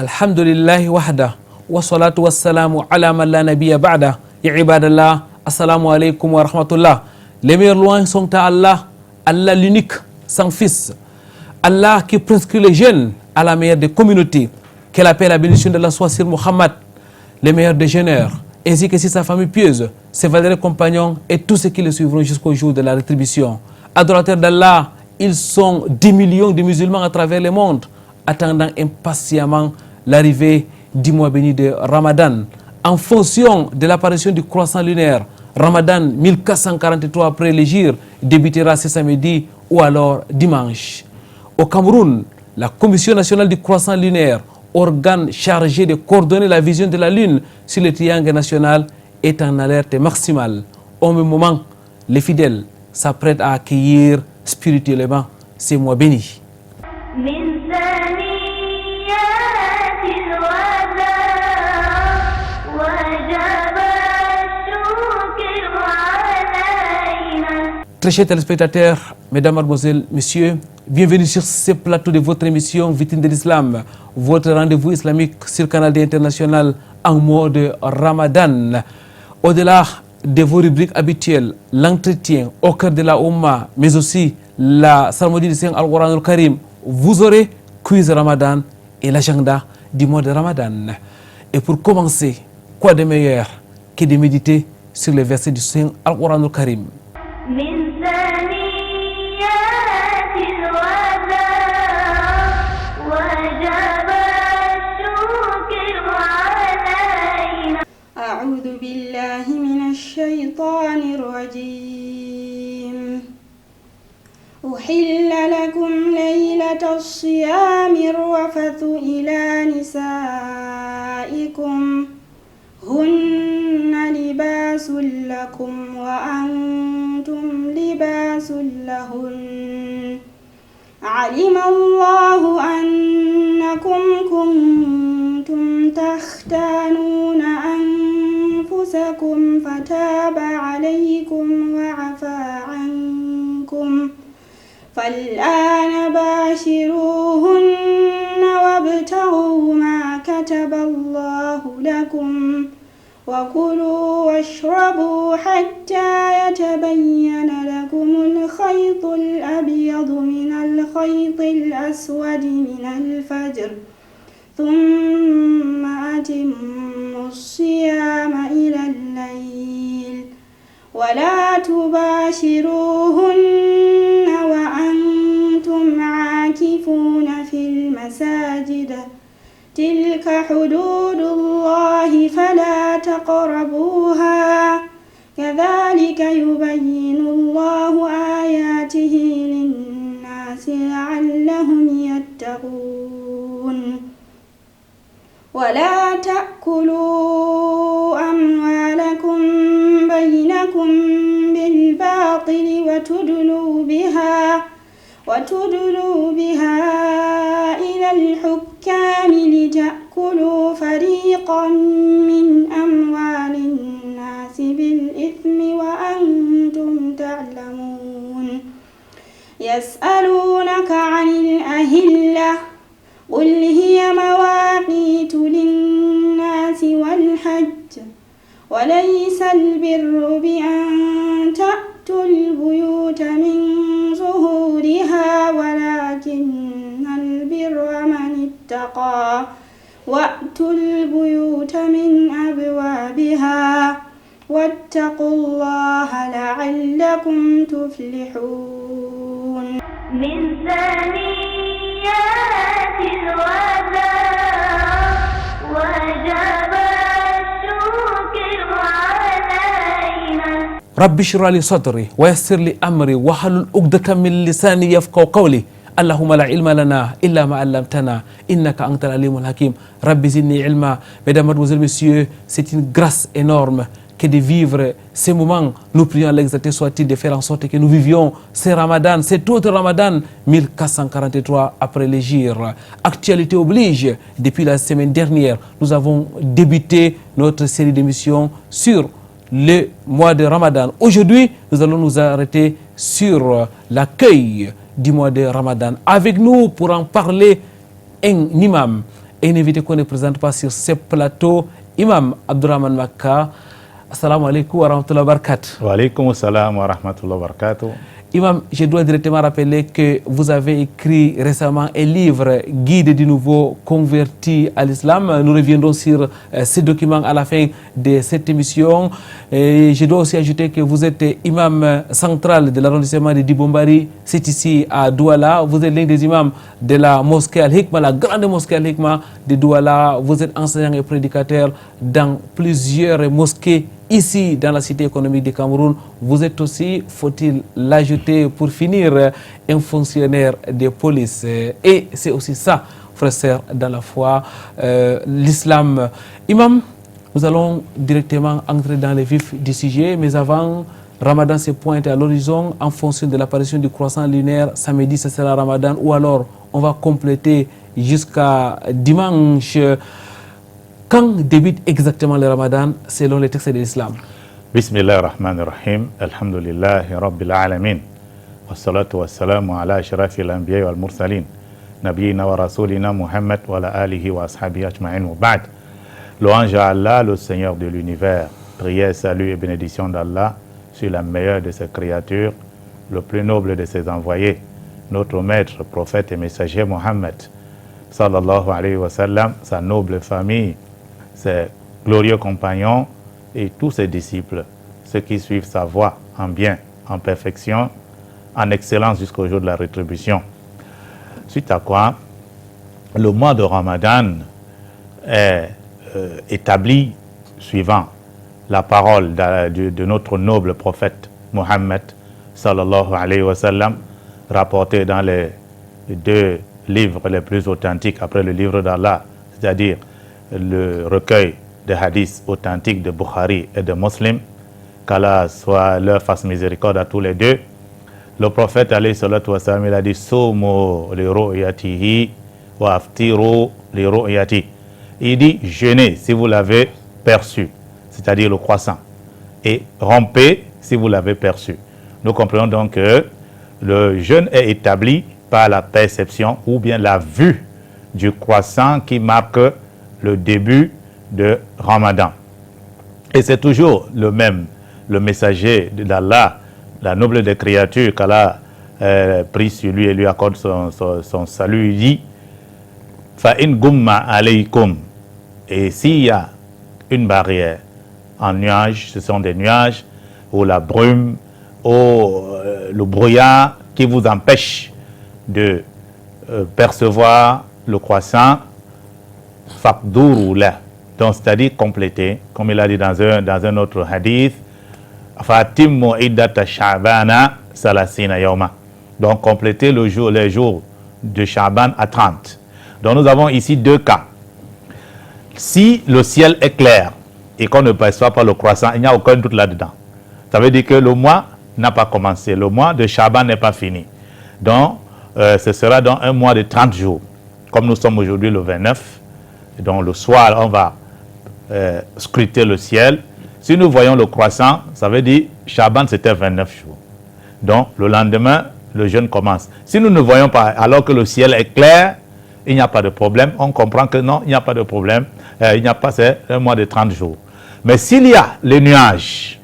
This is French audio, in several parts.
Alhamdulillah wahda wa salatu wassalamu ala man la nabiyya ba'da. Ya ibadallah, assalamu alaikum wa rahmatullah. Les meilleures louanges sont à Allah, Allah l'unique, sans fils. Allah qui prescrit les jeunes à la meilleure des communautés, qu'elle appelle la bénédiction de la soit sur Muhammad, les meilleurs des jeûneurs, ainsi que sur sa famille pieuse, ses valeureux compagnons et tous ceux qui le suivront jusqu'au jour de la rétribution. Adorateurs d'Allah, ils sont 10 millions de musulmans à travers le monde, attendant impatiemment l'arrivée du mois béni de Ramadan. En fonction de l'apparition du croissant lunaire, Ramadan 1443 après l'Hégire débutera ce samedi ou alors dimanche. Au Cameroun, la Commission nationale du croissant lunaire, organe chargé de coordonner la vision de la Lune sur le triangle national, est en alerte maximale. Au même moment, les fidèles s'apprêtent à accueillir spirituellement ces mois bénis. Très chers téléspectateurs, mesdames, mademoiselles, messieurs, bienvenue sur ce plateau de votre émission Vitrine de l'Islam, votre rendez-vous islamique sur Canal D International en mode Ramadan. Au-delà de vos rubriques habituelles, l'entretien au cœur de la Oumma, mais aussi la Salmodie du Saint Al-Qur'an al-Karim, vous aurez quiz Ramadan et l'agenda du mois de Ramadan. Et pour commencer, quoi de meilleur que de méditer sur les versets du Saint Al-Qur'an al-Karim. أعوذ بالله من الشيطان الرجيم أحل لكم ليلة الصيام الرفث إلى نسائكم هن لباس لكم وأنتم لباس لهن علم الله أنكم كنتم تختانون أنفسكم فتاب عليكم وعفى عنكم فالآن باشروهن وابتغوا ما كتب الله لكم وكلوا واشربوا حتى يتبين لكم الخيط الأبيض من الخيط الأسود من الفجر ثم أتموا الصيام إلى الليل ولا تباشروهن وأنتم عاكفون في المساجد تلك حدود الله فلا تقربوها كذلك يبين الله آياته للناس لعلهم يتقون ولا تأكلوا أموالكم بينكم بالباطل وتدلوا بها إلى الحكام لتأكلوا فريقا من أموال الناس بالإثم وأنتم تعلمون يسألونك عن الأهلة قل هي مواقيت للناس والحج وليس البر بأن تأتوا البيوت من ظهورها ولكن البر من اتقى وأتوا البيوت من أبوابها واتقوا الله لعلكم تفلحون من ثنيات الوداع وجب الشكر علينا رب اشرح لي صدري ويسر لي أمري واحلل عقدة من لساني يفقهوا قولي اللهم لا علم لنا إلا ما علمتنا إنك أنت العليم الحكيم رب زدني علما. Mesdames, mademoiselles, messieurs, c'est une grâce énorme que de vivre ces moments. Nous prions à l'exalté soit-il de faire en sorte que nous vivions ce Ramadan, cet autre Ramadan 1443 après l'Hégire. Actualité oblige, depuis la semaine dernière, nous avons débuté notre série d'émissions sur le mois de Ramadan. Aujourd'hui, nous allons nous arrêter sur l'accueil du mois de Ramadan. Avec nous pour en parler, un imam, et un invité qu'on ne présente pas sur ce plateau, Imam Abdurrahman Makka. Assalamu alaikum wa rahmatullahi wa barakatuh. Wa alaikum assalam wa rahmatullahi wa barakatuh. Imam, je dois directement rappeler que vous avez écrit récemment un livre, Guide du nouveau converti à l'islam. Nous reviendrons sur ce document à la fin de cette émission. Et je dois aussi ajouter que vous êtes imam central de l'arrondissement de Dibombari, c'est ici à Douala. Vous êtes l'un des imams de la mosquée Al-Hikma, la grande mosquée Al-Hikma de Douala. Vous êtes enseignant et prédicateur dans plusieurs mosquées ici dans la cité économique du Cameroun. Vous êtes aussi, faut-il l'ajouter pour finir, un fonctionnaire de police. Et c'est aussi ça, frères et sœurs, dans la foi, l'islam. Imam, nous allons directement entrer dans le vif du sujet, mais avant, Ramadan se pointe à l'horizon en fonction de l'apparition du croissant lunaire. Samedi, ce sera Ramadan, ou alors on va compléter jusqu'à dimanche. Quand débute exactement le Ramadan selon les textes de l'islam? Bismillah ar-Rahman ar-Rahim. Alhamdulillahi Rabbil Alamin. Wassalatu wassalamu ala ashrafil anbiya wal mursalin. Nabiyina wa rasulina Muhammad wa ala alihi wa ashabihi ajma'in wa ba'd. Louange à Allah, le Seigneur de l'univers. Prière, salut et bénédiction d'Allah sur la meilleure de ses créatures, le plus noble de ses envoyés, notre maître, prophète et messager Muhammad sallallahu alayhi wa sallam, sa noble famille, ses glorieux compagnons et tous ses disciples, ceux qui suivent sa voie en bien, en perfection, en excellence jusqu'au jour de la rétribution. Suite à quoi, le mois de Ramadan est établi suivant la parole de notre noble prophète Mohammed sallallahu alayhi wa sallam, rapporté dans les deux livres les plus authentiques après le livre d'Allah, c'est-à-dire le recueil de hadiths authentiques de Bukhari et de Muslim, qu'Allah soit leur fasse miséricorde à tous les deux. Le prophète alayhi salatu wa sallam, il a dit Somo li ru'yatihi wa aftiru li ru'yati. Il dit jeûnez si vous l'avez perçu, c'est-à-dire le croissant, et rompez si vous l'avez perçu. Nous comprenons donc que le jeûne est établi par la perception ou bien la vue du croissant qui marque le début de Ramadan. Et c'est toujours le même, le messager d'Allah, la noble des créatures qu'Allah prie sur lui et lui accorde son salut. Il dit Fa in gumma alaykum. Et s'il y a une barrière en nuages, ce sont des nuages, ou la brume, ou le brouillard qui vous empêche de percevoir le croissant, faqduru la. Donc, c'est-à-dire compléter, comme il a dit dans un autre hadith, Fatimmu iddata Sha'bana salasina yawma. Donc, compléter les jours de Sha'ban à 30. Donc, nous avons ici deux cas. Si le ciel est clair et qu'on ne perçoit pas le croissant, il n'y a aucun doute là-dedans. Ça veut dire que le mois n'a pas commencé, le mois de Sha'ban n'est pas fini. Donc, ce sera dans un mois de 30 jours. Comme nous sommes aujourd'hui le 29, donc le soir, on va scruter le ciel. Si nous voyons le croissant, ça veut dire Sha'ban c'était 29 jours. Donc, le lendemain, le jeûne commence. Si nous ne voyons pas, alors que le ciel est clair, il n'y a pas de problème. On comprend que non, il n'y a pas de problème. Il n'y a pas, c'est un mois de 30 jours. Mais s'il y a les nuages,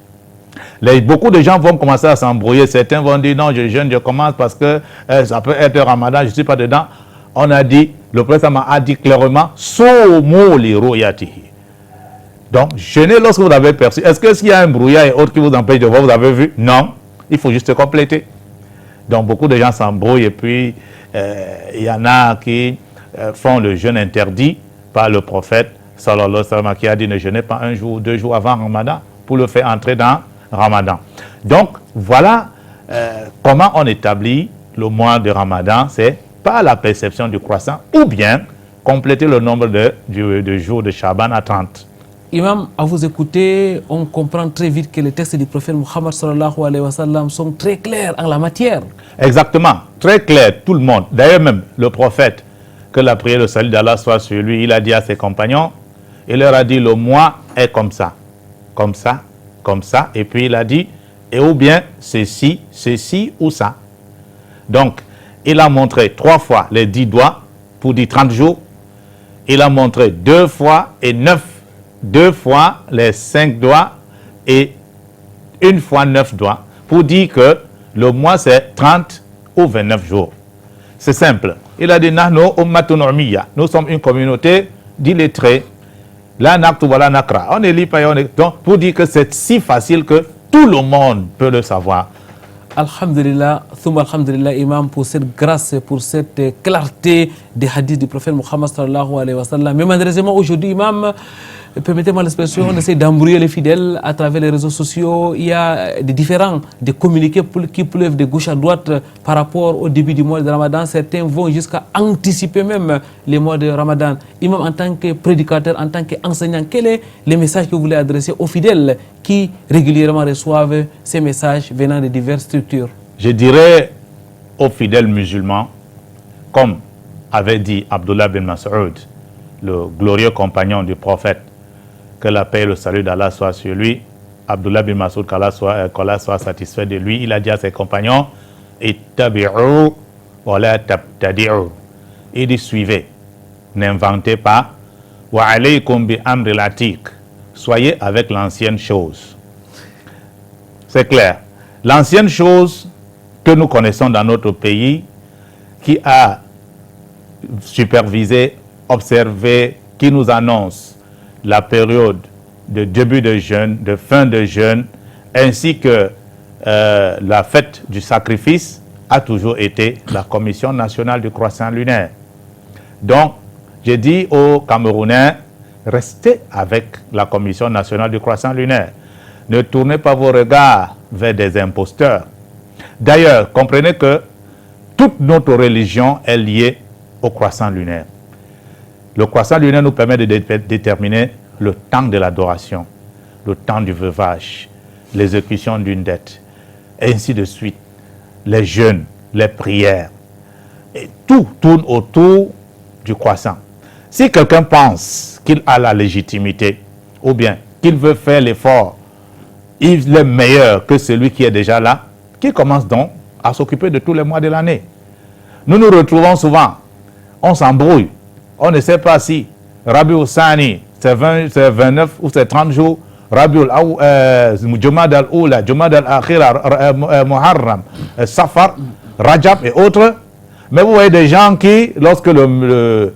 beaucoup de gens vont commencer à s'embrouiller. Certains vont dire non, je jeûne, je commence parce que ça peut être Ramadan, je ne suis pas dedans. On a dit, le prophète a dit clairement, Somo li ru'yatihi. Donc, jeûnez lorsque vous avez perçu. Est-ce que s'il y a un brouillard et autres qui vous empêche de voir, vous avez vu? Non, il faut juste compléter. Donc, beaucoup de gens s'embrouillent et puis il y en a qui font le jeûne interdit par le prophète sallallahu alayhi wa sallam, qui a dit ne jeûnez pas un jour ou 2 jours avant Ramadan pour le faire entrer dans Ramadan. Donc, voilà comment on établit le mois de Ramadan, c'est par la perception du croissant ou bien compléter le nombre de jours de Sha'ban à 30. Imam, à vous écouter, on comprend très vite que les textes du prophète Muhammad sallallahu alayhi wa sallam sont très clairs en la matière. Exactement, très clair, tout le monde. D'ailleurs même, le prophète, que la prière, le salut d'Allah soit sur lui, il a dit à ses compagnons, il leur a dit, le mois est comme ça, comme ça, comme ça, et puis il a dit, et ou bien ceci, ceci ou ça. Donc, il a montré 3 fois les 10 doigts pour dire 30 jours. il a montré 2 fois et 9, 2 fois les 5 doigts et 1 fois 9 doigts, pour dire que le mois c'est 30 ou 29 jours. C'est simple. Il a dit, nous sommes une communauté d'illettrés. La naktu wala nakra. On ne lit pas, donc pour dire que c'est si facile que tout le monde peut le savoir. Alhamdulillah, thumma alhamdulillah, imam, pour cette grâce, pour cette clarté des hadiths du prophète Muhammad sallallahu alayhi wa sallam. Mais malheureusement, aujourd'hui, imam, permettez-moi l'expression, on essaie d'embrouiller les fidèles à travers les réseaux sociaux. Il y a des communiqués qui pleuvent de gauche à droite par rapport au début du mois de Ramadan. Certains vont jusqu'à anticiper même les mois de Ramadan. Imam, en tant que prédicateur, en tant qu'enseignant, quel est le message que vous voulez adresser aux fidèles qui régulièrement reçoivent ces messages venant de diverses structures? Je dirais aux fidèles musulmans, comme avait dit Abdullah bin Mas'ud, le glorieux compagnon du prophète, que la paix et le salut d'Allah soient sur lui. Abdullah bin Mas'ud, qu'Allah soit satisfait de lui, il a dit à ses compagnons, ittabi'u wa la tabtadi'u. Il dit, suivez, n'inventez pas, wa alaykum bi amri l'atiq. Soyez avec l'ancienne chose. C'est clair. L'ancienne chose que nous connaissons dans notre pays, qui a supervisé, observé, qui nous annonce la période de début de jeûne, de fin de jeûne, ainsi que la fête du sacrifice, a toujours été la Commission nationale du croissant lunaire. Donc, j'ai dit aux Camerounais, restez avec la Commission nationale du croissant lunaire. Ne tournez pas vos regards vers des imposteurs. D'ailleurs, comprenez que toute notre religion est liée au croissant lunaire. Le croissant lunaire nous permet de déterminer le temps de l'adoration, le temps du veuvage, l'exécution d'une dette, et ainsi de suite. Les jeûnes, les prières, et tout tourne autour du croissant. Si quelqu'un pense qu'il a la légitimité, ou bien qu'il veut faire l'effort, il est meilleur que celui qui est déjà là, qui commence donc à s'occuper de tous les mois de l'année. Nous nous retrouvons souvent, on s'embrouille, on ne sait pas si Rabiul Sani, c'est 29 ou c'est 30 jours, Rabiul Jumad al-Oula, Jumad al-Akhira, Muharram, Safar, Rajab et autres. Mais vous voyez des gens qui, lorsque le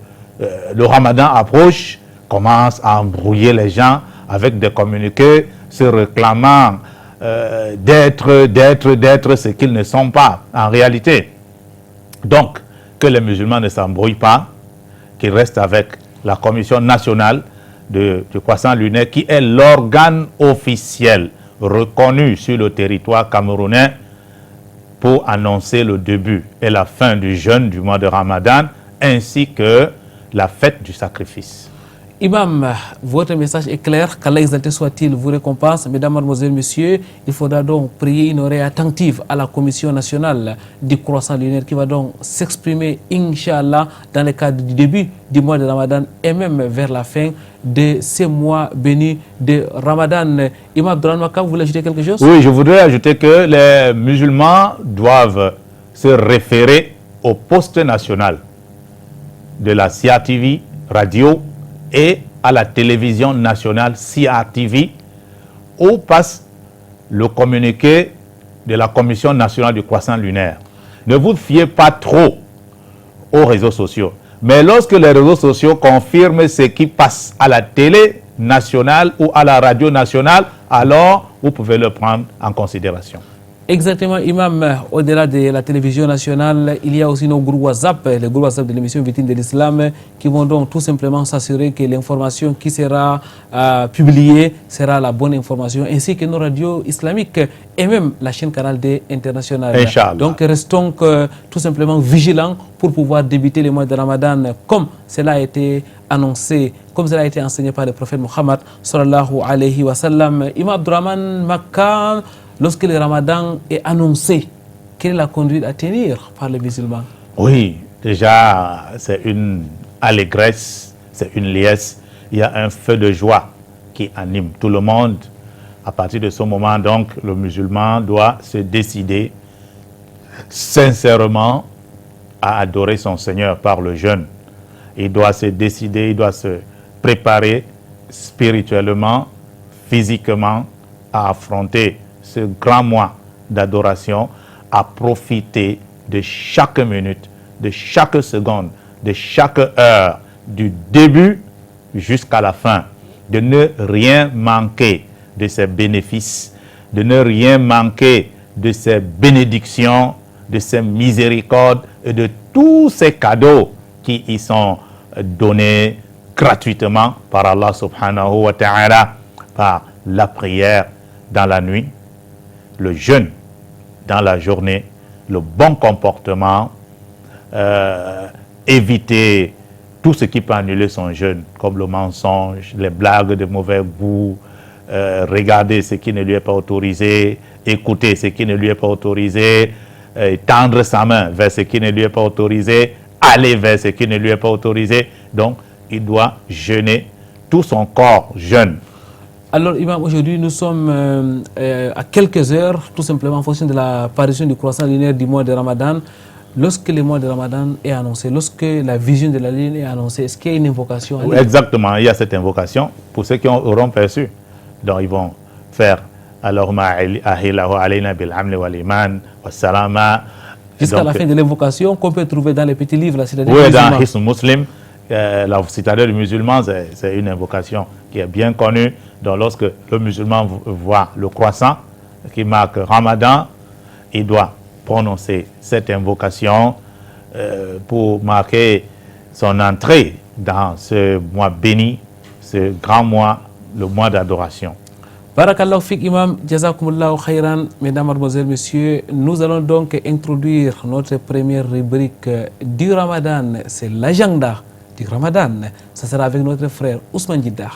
Ramadan approche, commencent à embrouiller les gens avec des communiqués se réclamant d'être ce qu'ils ne sont pas en réalité. Donc, que les musulmans ne s'embrouillent pas, qu'ils restent avec la Commission nationale du croissant lunaire, qui est l'organe officiel reconnu sur le territoire camerounais pour annoncer le début et la fin du jeûne du mois de Ramadan, ainsi que la fête du sacrifice. Imam, votre message est clair, qu'Allah exalté soit-il vous récompense. Mesdames, Mademoiselles, Messieurs, il faudra donc prier une oreille attentive à la Commission nationale du croissant lunaire qui va donc s'exprimer, Inch'Allah, dans le cadre du début du mois de Ramadan et même vers la fin de ces mois bénis de Ramadan. Imam Abdurrahman Maka, vous voulez ajouter quelque chose? Oui, je voudrais ajouter que les musulmans doivent se référer au poste national de la CRTV radio et à la télévision nationale CRTV, où passe le communiqué de la Commission nationale du croissant lunaire. Ne vous fiez pas trop aux réseaux sociaux. Mais lorsque les réseaux sociaux confirment ce qui passe à la télé nationale ou à la radio nationale, alors vous pouvez le prendre en considération. Exactement, Imam. Au-delà de la télévision nationale, il y a aussi nos groupes WhatsApp, les groupes WhatsApp de l'émission Vitrine de l'Islam, qui vont donc tout simplement s'assurer que l'information qui sera publiée sera la bonne information, ainsi que nos radios islamiques et même la chaîne Canal D internationale. Inch'Allah. Donc restons tout simplement vigilants pour pouvoir débuter le mois de Ramadan comme cela a été annoncé, comme cela a été enseigné par le prophète Muhammad sallallahu alayhi wa sallam. Imam Abdurrahman Maka, lorsque le Ramadan est annoncé, quelle est la conduite à tenir par les musulmans? Oui, déjà, c'est une allégresse, c'est une liesse. Il y a un feu de joie qui anime tout le monde. À partir de ce moment, donc, le musulman doit se décider sincèrement à adorer son Seigneur par le jeûne. il doit se décider, il doit se préparer spirituellement, physiquement à affronter ce grand mois d'adoration, à profiter de chaque minute, de chaque seconde, de chaque heure, du début jusqu'à la fin, de ne rien manquer de ses bénéfices, de ne rien manquer de ses bénédictions, de ses miséricordes et de tous ces cadeaux qui y sont donnés gratuitement par Allah subhanahu wa ta'ala, par la prière dans la nuit, le jeûne dans la journée, le bon comportement, éviter tout ce qui peut annuler son jeûne, comme le mensonge, les blagues de mauvais goût, regarder ce qui ne lui est pas autorisé, écouter ce qui ne lui est pas autorisé, tendre sa main vers ce qui ne lui est pas autorisé, aller vers ce qui ne lui est pas autorisé. Donc, il doit jeûner, tout son corps jeûne. Alors, Imam, aujourd'hui, nous sommes à quelques heures, tout simplement en fonction de l'apparition du croissant lunaire du mois de Ramadan. Lorsque le mois de Ramadan est annoncé, lorsque la vision de la lune est annoncée, est-ce qu'il y a une invocation à lire? Exactement, il y a cette invocation pour ceux qui auront perçu. Donc, ils vont faire Allahumma ahilahu alayna bil amni wal iman wa salama. Jusqu'à la fin de l'invocation qu'on peut trouver dans les petits livres, la citadelle oui, musulmane. dans Hisn Muslim, la citadelle musulmane, c'est une invocation qui est bien connue. Donc, lorsque le musulman voit le croissant qui marque Ramadan, il doit prononcer cette invocation pour marquer son entrée dans ce mois béni, ce grand mois, le mois d'adoration. Barakallahu fik Imam, jazakumullahu khairan. Mesdames, mademoiselles, messieurs, nous allons donc introduire notre première rubrique du Ramadan, c'est l'agenda du Ramadan. Ça sera avec notre frère Ousmane Jiddah.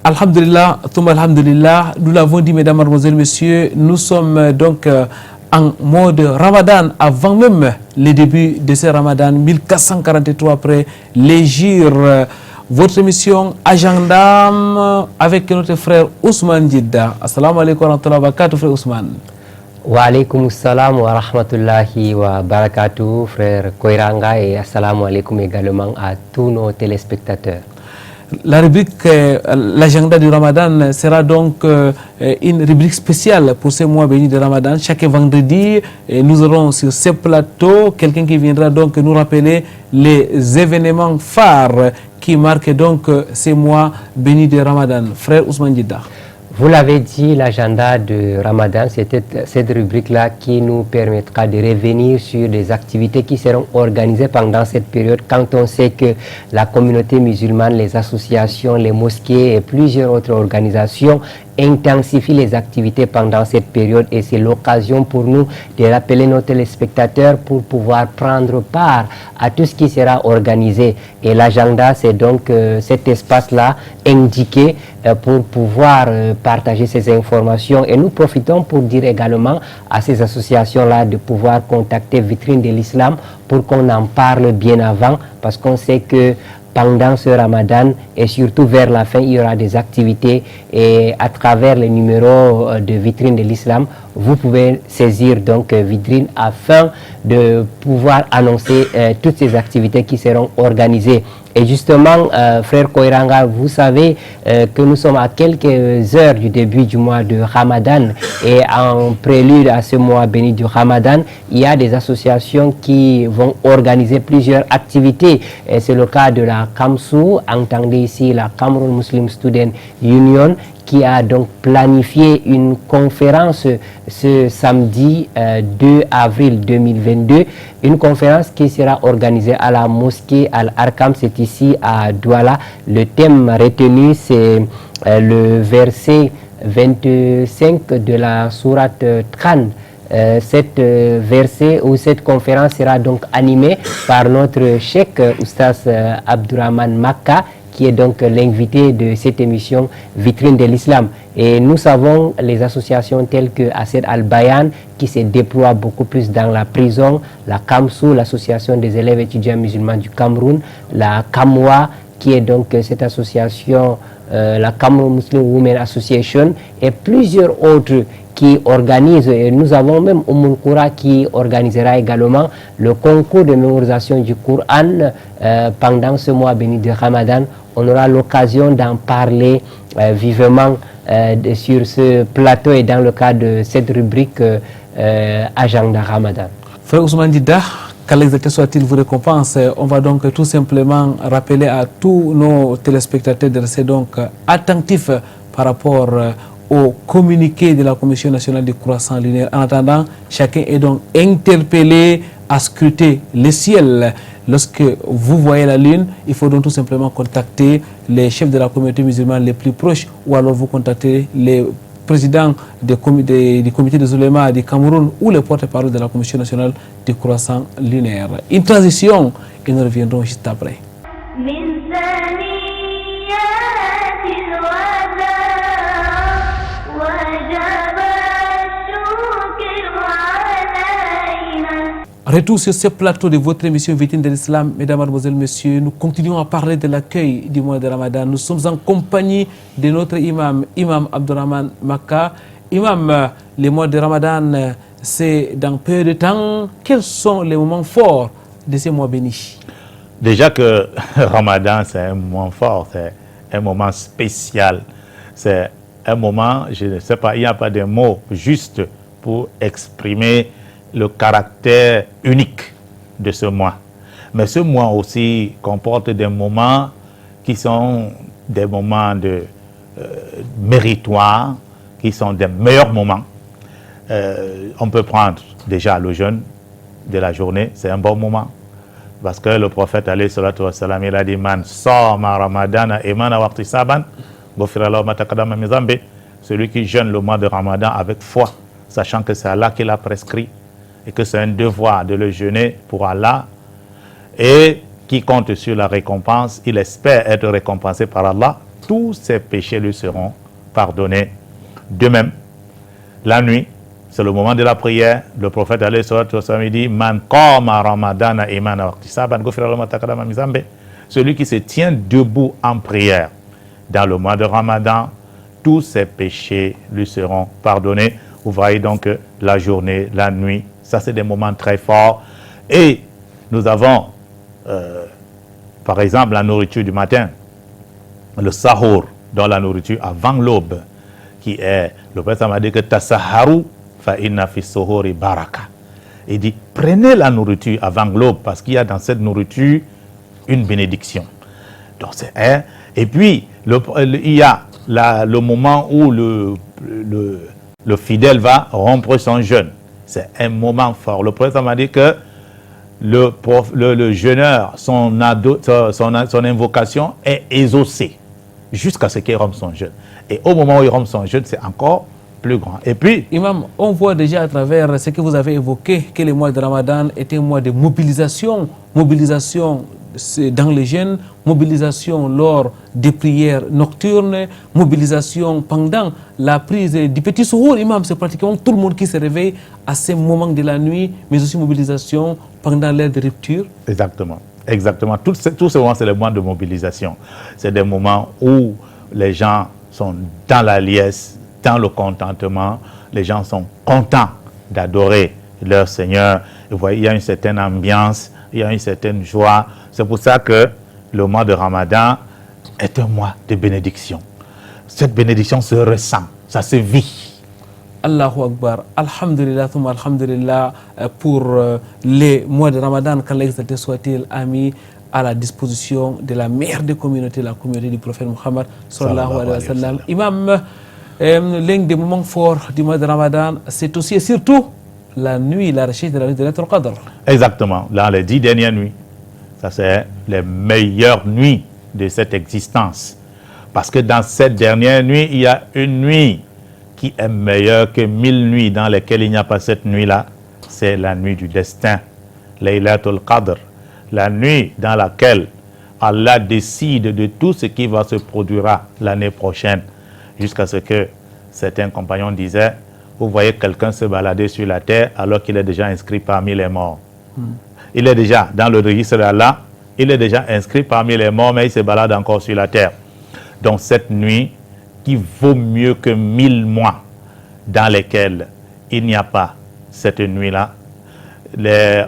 Alhamdulillah, alhamdulillah, nous l'avons dit, mesdames, mademoiselles, messieurs, nous sommes donc en mode Ramadan avant même le début de ce Ramadan, 1443 après l'hégire. Votre émission Agenda avec notre frère Ousmane Jiddah. Assalamu alaikum wa rahmatullahi wa barakatuh, frère Ousmane. Wa alaikum salam wa rahmatullahi wa barakatuh, frère Koiranga, et assalamu alaikum également à tous nos téléspectateurs. La rubrique l'agenda du Ramadan sera donc une rubrique spéciale pour ce mois béni de Ramadan. Chaque vendredi, nous aurons sur ce plateau quelqu'un qui viendra donc nous rappeler les événements phares qui marquent donc ce mois béni de Ramadan. Frère Ousmane Jiddah. Vous l'avez dit, l'agenda de Ramadan, c'était cette rubrique-là qui nous permettra de revenir sur des activités qui seront organisées pendant cette période, quand on sait que la communauté musulmane, les associations, les mosquées et plusieurs autres organisations intensifient les activités pendant cette période, et c'est l'occasion pour nous de rappeler nos téléspectateurs pour pouvoir prendre part à tout ce qui sera organisé. Et l'agenda, c'est donc cet espace-là indiqué pour pouvoir partager ces informations. Et nous profitons pour dire également à ces associations-là de pouvoir contacter Vitrine de l'Islam pour qu'on en parle bien avant, parce qu'on sait que pendant ce Ramadan et surtout vers la fin, il y aura des activités, et à travers les numéros de Vitrine de l'Islam, vous pouvez saisir donc Vitrine afin de pouvoir annoncer toutes ces activités qui seront organisées. Et justement, frère Koiranga, vous savez que nous sommes à quelques heures du début du mois de Ramadan, et en prélude à ce mois béni du Ramadan, il y a des associations qui vont organiser plusieurs activités. C'est le cas de la CAMSU, entendez ici la Cameroon Muslim Student Union, qui a donc planifié une conférence ce samedi 2 avril 2022, une conférence qui sera organisée à la mosquée Al-Arkam, c'est ici à Douala. Le thème retenu, c'est le verset 25 de la sourate Khan. Cette verset ou cette conférence sera donc animée par notre cheikh Oustaz Abdurrahman Makka, qui est donc l'invité de cette émission Vitrine de l'Islam. Et nous savons les associations telles que Ased Al-Bayan, qui se déploient beaucoup plus dans la prison, la CAMSU, l'association des élèves étudiants musulmans du Cameroun, la CAMWA, qui est donc cette association la Cameroun Muslim Women Association et plusieurs autres qui organisent, et nous avons même Oumoun-Koura qui organisera également le concours de mémorisation du Coran pendant ce mois béni de Ramadan. On aura l'occasion d'en parler vivement sur ce plateau et dans le cadre de cette rubrique Agenda Ramadan. Frère Ousmane Dida, qu'Allah soit-il vous récompense. On va donc tout simplement rappeler à tous nos téléspectateurs de rester donc attentifs par rapport au communiqué de la Commission nationale du croissant lunaire. En attendant, chacun est donc interpellé à scruter le ciel. Lorsque vous voyez la lune, il faut donc tout simplement contacter les chefs de la communauté musulmane les plus proches ou alors vous contactez les présidents du comité des oulémas du Cameroun ou le porte-parole de la Commission nationale du croissant lunaire. Une transition et nous reviendrons juste après. Retour sur ce plateau de votre émission Vitrine de l'Islam. Mesdames, Mademoiselles, Messieurs, nous continuons à parler de l'accueil du mois de Ramadan. Nous sommes en compagnie de notre imam, Imam Abdurrahman Makka. Imam, le mois de Ramadan, c'est dans peu de temps. Quels sont les moments forts de ces mois bénis? Déjà que Ramadan, c'est un moment fort, c'est un moment spécial. C'est un moment, je ne sais pas, il n'y a pas de mots justes pour exprimer le caractère unique de ce mois. Mais ce mois aussi comporte des moments qui sont des moments méritoires, qui sont des meilleurs moments. On peut prendre déjà le jeûne de la journée, c'est un bon moment. Parce que le prophète alayhi salatu wa salam, il a dit man sama ramadana imana waqti saban ghufira lahu ma taqaddama min dhanbi. Celui qui jeûne le mois de Ramadan avec foi, sachant que c'est Allah qui l'a prescrit et que c'est un devoir de le jeûner pour Allah, et qui compte sur la récompense, il espère être récompensé par Allah, tous ses péchés lui seront pardonnés. De même, la nuit, c'est le moment de la prière. Le prophète alayhi salatu wa salam dit man qama ramadana imana waqtisaban ghufira lahu ma taqaddama min dhanbi. Celui qui se tient debout en prière dans le mois de Ramadan, tous ses péchés lui seront pardonnés. Vous voyez donc la journée, la nuit, ça c'est des moments très forts. Et nous avons par exemple la nourriture du matin, le sahur, dans la nourriture avant l'aube, qui est, le prophète m'a dit que tasaharu fa inna fi suhuri baraka. Il dit prenez la nourriture avant l'aube parce qu'il y a dans cette nourriture une bénédiction. Donc c'est un. Et puis il y a le moment où le fidèle va rompre son jeûne. C'est un moment fort. Le prophète m'a dit que le jeûneur, son invocation est exaucée jusqu'à ce qu'il rompe son jeûne. Et au moment où il rompt son jeûne, c'est encore plus grand. Et puis, Imam, on voit déjà à travers ce que vous avez évoqué que le mois de Ramadan était un mois de mobilisation. Mobilisation dans les jeûnes, mobilisation lors des prières nocturnes, mobilisation pendant la prise du petit souhour. Imam, c'est pratiquement tout le monde qui se réveille à ces moments de la nuit, mais aussi mobilisation pendant l'heure de rupture. Exactement. Exactement. Tout ce moment, c'est le moment de mobilisation. C'est des moments où les gens sont dans la liesse, dans le contentement. Les gens sont contents d'adorer leur Seigneur. Vous voyez, il y a une certaine ambiance, il y a une certaine joie. C'est pour ça que le mois de Ramadan est un mois de bénédiction. Cette bénédiction se ressent, ça se vit. Allahu Akbar, Alhamdulillah, Alhamdulillah pour les mois de Ramadan, qu'Allah exalté soit-il, a mis à la disposition de la meilleure des communautés, la communauté du prophète Muhammad sallallahu alayhi wa sallam. Imam, l'un des moments forts du mois de Ramadan, c'est aussi et surtout la nuit, la recherche de la nuit de Laylatul Qadr. Exactement, dans les 10 dernières nuits. Ça, c'est les meilleures nuits de cette existence. Parce que dans cette dernière nuit, il y a une nuit qui est meilleure que 1000 nuits dans lesquelles il n'y a pas cette nuit-là. C'est la nuit du destin, Laylatul Qadr. La nuit dans laquelle Allah décide de tout ce qui va se produire l'année prochaine. Jusqu'à ce que certains compagnons disaient, vous voyez quelqu'un se balader sur la terre alors qu'il est déjà inscrit parmi les morts. Il est déjà dans le registre d'Allah, il est déjà inscrit parmi les morts, mais il se balade encore sur la terre. Donc cette nuit qui vaut mieux que 1000 mois dans lesquels il n'y a pas cette nuit-là,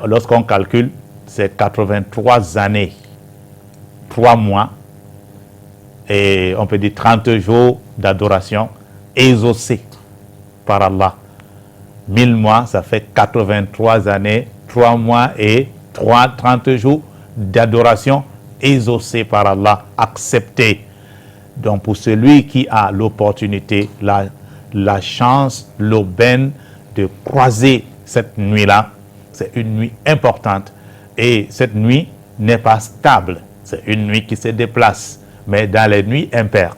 lorsqu'on calcule, c'est 83 années, 3 mois, et on peut dire 30 jours d'adoration exaucés par Allah. 1000 mois, ça fait 83 années, 3 mois et 30 jours d'adoration exaucés par Allah, acceptés. Donc pour celui qui a l'opportunité, la chance, l'aubaine de croiser cette nuit-là, c'est une nuit importante. Et cette nuit n'est pas stable. C'est une nuit qui se déplace, mais dans les nuits impaires.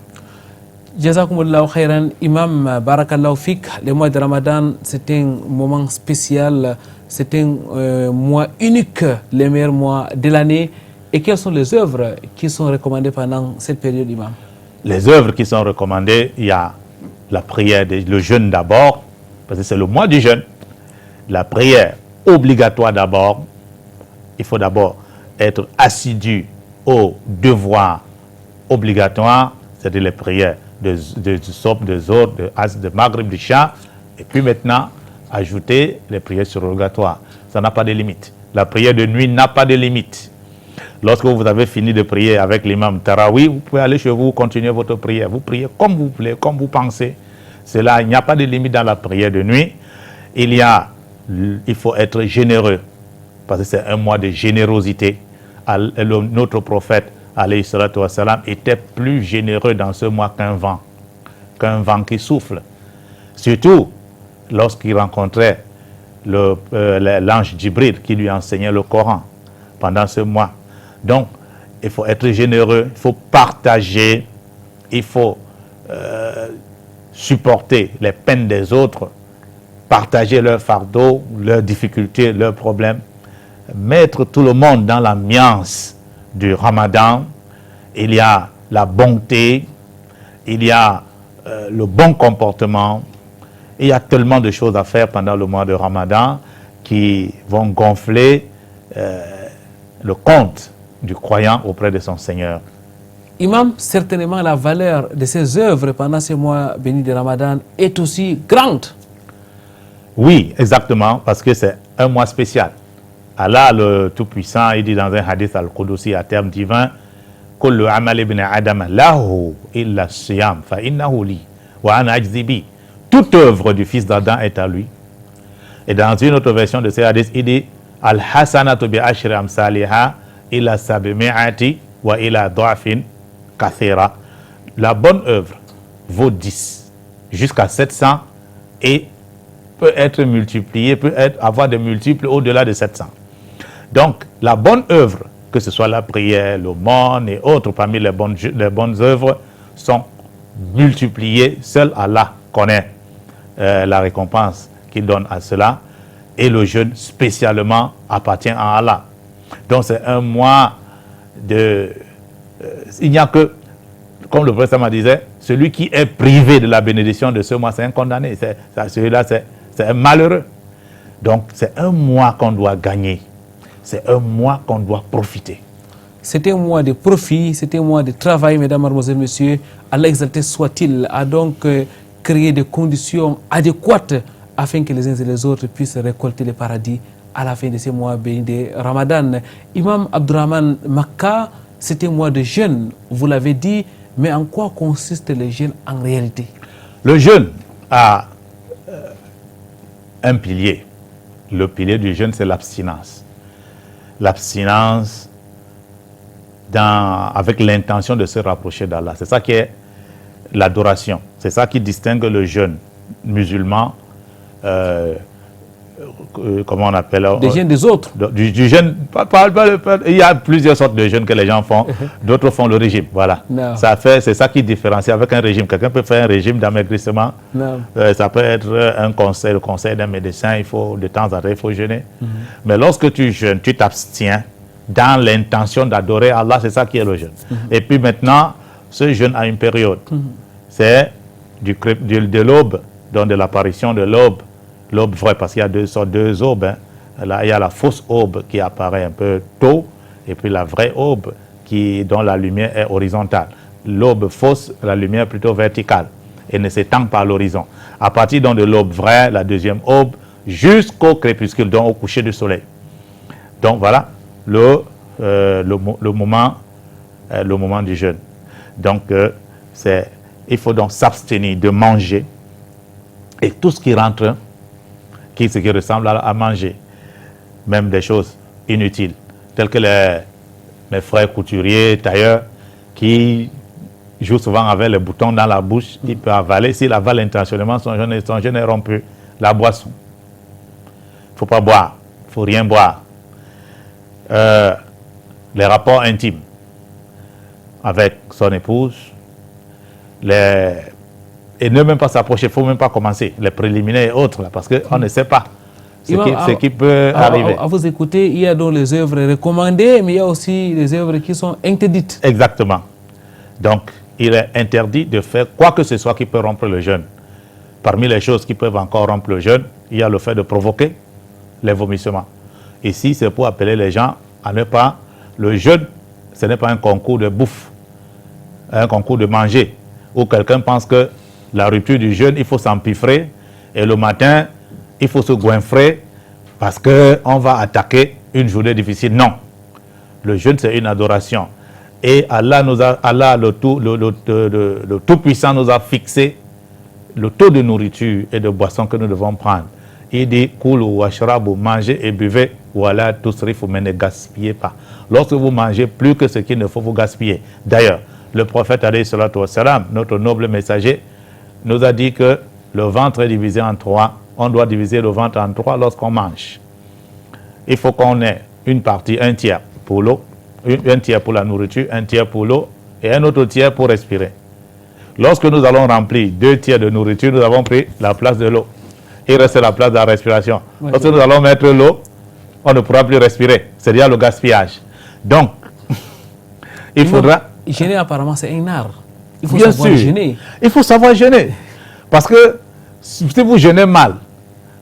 Jazakumullahu khairan, Imam, barakallahu fik. Le mois de Ramadan, c'est un moment spécial, c'est un mois unique, les meilleurs mois de l'année. Et quelles sont les œuvres qui sont recommandées pendant cette période, Imam? Les œuvres qui sont recommandées, il y a la prière, le jeûne d'abord, parce que c'est le mois du jeûne. La prière obligatoire d'abord. Il faut d'abord être assidu aux devoirs obligatoires, c'est-à-dire les prières de Sob, de Zohr, de As, de Maghrib, de Isha, et puis maintenant ajouter les prières surrogatoires. Ça n'a pas de limite. La prière de nuit n'a pas de limite. Lorsque vous avez fini de prier avec l'imam Tarawi, vous pouvez aller chez vous, continuer votre prière. Vous priez comme vous voulez, comme vous pensez. C'est là, il n'y a pas de limite dans la prière de nuit. Il faut être généreux, parce que c'est un mois de générosité. Notre prophète, alayhi salatu wassalam, était plus généreux dans ce mois qu'un vent qui souffle. Surtout lorsqu'il rencontrait l'ange Djibril qui lui enseignait le Coran pendant ce mois. Donc, il faut être généreux, il faut partager, il faut supporter les peines des autres, partager leurs fardeaux, leurs difficultés, leurs problèmes, mettre tout le monde dans l'ambiance du Ramadan. Il y a la bonté, il y a le bon comportement. Il y a tellement de choses à faire pendant le mois de Ramadan qui vont gonfler le compte du croyant auprès de son Seigneur. Imam, certainement la valeur de ces œuvres pendant ce mois béni de Ramadan est aussi grande. Oui, exactement, parce que c'est un mois spécial. Allah, le Tout-Puissant, il dit dans un hadith al-Qudusi à terme divin, Kullu amal ibn Adam lahu illa siyam fa innahu li wa ana ajzi bi. Toute œuvre du fils d'Adam est à lui. Et dans une autre version de ce hadith, il dit Al-Hasanatu bi ashri amsaliha ila sabimi'ati wa ila du'afin kathira. La bonne œuvre vaut 10 jusqu'à 700 et peut être multipliée, avoir des multiples au-delà de 700. Donc, la bonne œuvre, que ce soit la prière, l'aumône et autres parmi les bonnes œuvres, sont multipliées. Seul Allah connaît la récompense qu'il donne à cela. Et le jeûne spécialement appartient à Allah. Donc c'est un mois de... il n'y a que, comme le prophète disait, celui qui est privé de la bénédiction de ce mois, c'est un condamné. Celui-là, c'est un malheureux. Donc c'est un mois qu'on doit gagner. C'est un mois qu'on doit profiter. C'est un mois de profit, c'est un mois de travail, mesdames, mademoiselles, messieurs. Allah exalté soit-il, a donc créé des conditions adéquates afin que les uns et les autres puissent récolter le paradis à la fin de ces mois bénis de Ramadan. Imam Abdurrahman Makka, c'est un mois de jeûne, vous l'avez dit, mais en quoi consiste le jeûne en réalité? Le jeûne a un pilier. Le pilier du jeûne, c'est l'abstinence. L'abstinence avec l'intention de se rapprocher d'Allah. C'est ça qui est l'adoration. C'est ça qui distingue le jeûne musulman, comment on appelle, des jeûnes des autres. Du jeûne, il y a plusieurs sortes de jeûnes que les gens font. D'autres font le régime. Voilà. C'est ça qui différencie avec un régime. Quelqu'un peut faire un régime d'amaigrissement. Ça peut être le conseil d'un médecin. Il faut de temps en temps, il faut jeûner. Mais lorsque tu jeûnes, tu t'abstiens dans l'intention d'adorer Allah. C'est ça qui est le jeûne. Et puis maintenant, ce jeûne a une période. C'est de l'aube, donc de l'apparition de l'aube. L'aube vraie, parce qu'il y a deux aubes. Hein. Là, il y a la fausse aube qui apparaît un peu tôt, et puis la vraie aube dont la lumière est horizontale. l'aube fausse, la lumière plutôt verticale, et ne s'étend pas à l'horizon. À partir donc de l'aube vraie, la deuxième aube, jusqu'au crépuscule, donc au coucher du soleil. Donc voilà le moment du jeûne. Donc il faut donc s'abstenir de manger et tout ce qui rentre, ce qui ressemble à manger, même des choses inutiles, telles que mes frères couturiers, tailleurs, qui jouent souvent avec les boutons dans la bouche. Il peut avaler, s'il avale intentionnellement, son jeûne est rompu. La boisson. Il ne faut pas boire, il ne faut rien boire. Les rapports intimes avec son épouse, et ne même pas s'approcher, il ne faut même pas commencer, les préliminaires et autres, là, parce qu'on ne sait pas ce qui peut arriver. À vous écouter, il y a donc les œuvres recommandées, mais il y a aussi les œuvres qui sont interdites. Exactement. Donc, il est interdit de faire quoi que ce soit qui peut rompre le jeûne. Parmi les choses qui peuvent encore rompre le jeûne, il y a le fait de provoquer les vomissements. Ici, c'est pour appeler les gens à ne pas... Le jeûne, ce n'est pas un concours de bouffe, un concours de manger, où quelqu'un pense que la rupture du jeûne, il faut s'empiffrer, et le matin, il faut se goinfrer, parce qu'on va attaquer une journée difficile. Non. Le jeûne, c'est une adoration. Et Allah, le Tout-Puissant, nous a fixé le taux de nourriture et de boisson que nous devons prendre. Il dit, Koulou washrabu, mangez et buvez, voilà tusrifu, mais ne gaspillez pas. Lorsque vous mangez plus que ce qu'il ne faut, vous gaspiller. D'ailleurs, le prophète, alayhi salatu wassalam, notre noble messager, nous a dit que le ventre est divisé en trois. On doit diviser le ventre en trois lorsqu'on mange. Il faut qu'on ait une partie, un tiers pour l'eau, un tiers pour la nourriture, un tiers pour l'eau et un autre tiers pour respirer. Lorsque nous allons remplir 2 tiers de nourriture, nous avons pris la place de l'eau. Il reste la place de la respiration. Ouais, lorsque nous allons mettre l'eau, on ne pourra plus respirer. C'est-à-dire le gaspillage. Donc, il faudra... Jeûner, apparemment, c'est un art. Il faut Bien savoir sûr, jeûner. Il faut savoir jeûner. Parce que si vous jeûnez mal,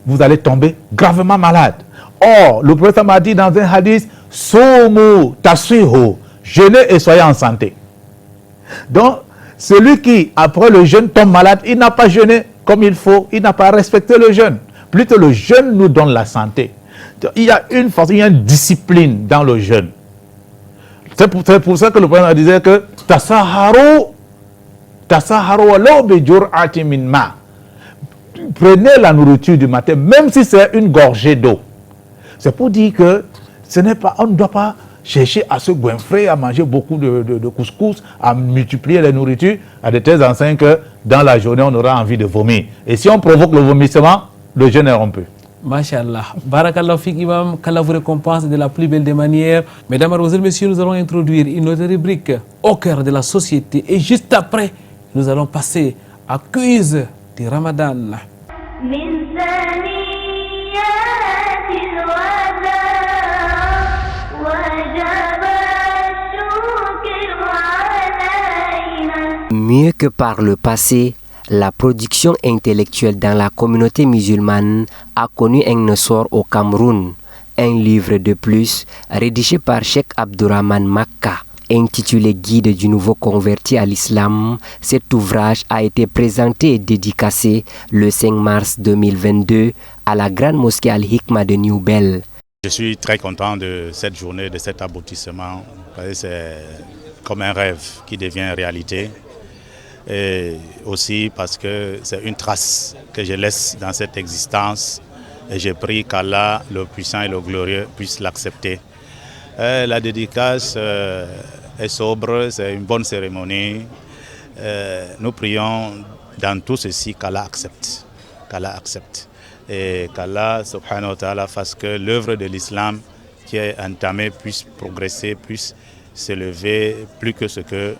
vous allez tomber gravement malade. Or, le prophète m'a dit dans un hadith, Somu tasuhu, jeûnez et soyez en santé. Donc, celui qui, après le jeûne, tombe malade, il n'a pas jeûné comme il faut, il n'a pas respecté le jeûne. Plutôt, le jeûne nous donne la santé. Il y a une force, il y a une discipline dans le jeûne. C'est pour ça que le prophète disait que tasaharu walau bi jur'atin min ma. Prenez la nourriture du matin, même si c'est une gorgée d'eau. C'est pour dire que on ne doit pas chercher à se goinfrer, à manger beaucoup de couscous, à multiplier les nourritures, à de telles enseignes que dans la journée, on aura envie de vomir. Et si on provoque le vomissement, le jeûne est rompu. Masha'Allah. Barakallah fik imam, qu'Allah vous récompense de la plus belle des manières. Mesdames, Mademoiselles, Messieurs, nous allons introduire une autre rubrique au cœur de la société. Et juste après, nous allons passer à quiz du Ramadan. Mieux que par le passé, la production intellectuelle dans la communauté musulmane a connu un essor au Cameroun. Un livre de plus, rédigé par Cheikh Abdourahmane Makka, intitulé Guide du nouveau converti à l'islam. Cet ouvrage a été présenté et dédicacé le 5 mars 2022 à la grande mosquée Al-Hikma de New Bell. Je suis très content de cette journée, de cet aboutissement. C'est comme un rêve qui devient réalité. Et aussi parce que c'est une trace que je laisse dans cette existence et j'ai pris qu'Allah, le puissant et le glorieux, puisse l'accepter. La dédicace est sobre, c'est une bonne cérémonie. Nous prions dans tout ceci qu'Allah accepte. Qu'Allah accepte. Et qu'Allah, subhanahu wa ta'ala, fasse que l'œuvre de l'islam qui est entamée puisse progresser, puisse s'élever plus que ce que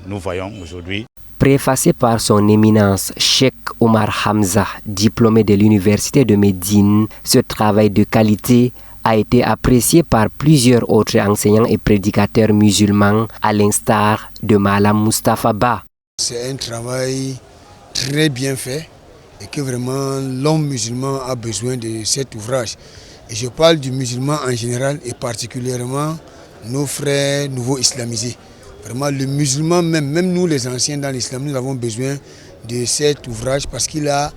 nous voyons aujourd'hui. Préfacé par son éminence Cheikh Omar Hamza, diplômé de l'université de Médine, ce travail de qualité a été apprécié par plusieurs autres enseignants et prédicateurs musulmans, à l'instar de Malam Mustafa Ba. C'est un travail très bien fait et que vraiment l'homme musulman a besoin de cet ouvrage. Et je parle du musulman en général et particulièrement nos frères nouveaux islamisés. Vraiment, le musulman, même nous les anciens dans l'islam, nous avons besoin de cet ouvrage parce qu'il a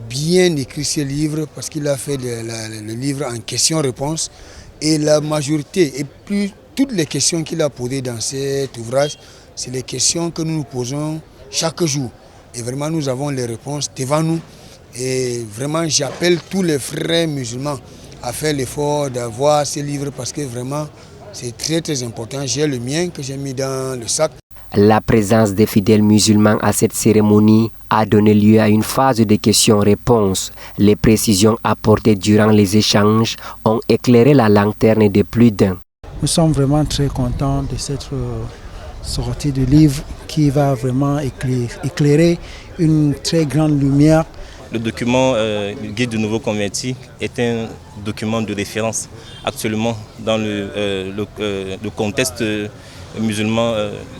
bien écrit ce livre, parce qu'il a fait le livre en questions-réponses. Et la majorité, et plus toutes les questions qu'il a posées dans cet ouvrage, c'est les questions que nous nous posons chaque jour. Et vraiment, nous avons les réponses devant nous. Et vraiment, j'appelle tous les frères musulmans à faire l'effort d'avoir ces livres parce que vraiment, c'est très très important. J'ai le mien que j'ai mis dans le sac. La présence des fidèles musulmans à cette cérémonie a donné lieu à une phase de questions-réponses. Les précisions apportées durant les échanges ont éclairé la lanterne de plus d'un. Nous sommes vraiment très contents de cette sortie de livre qui va vraiment éclairer une très grande lumière. Le document Guide du nouveau converti est un document de référence actuellement dans le contexte musulman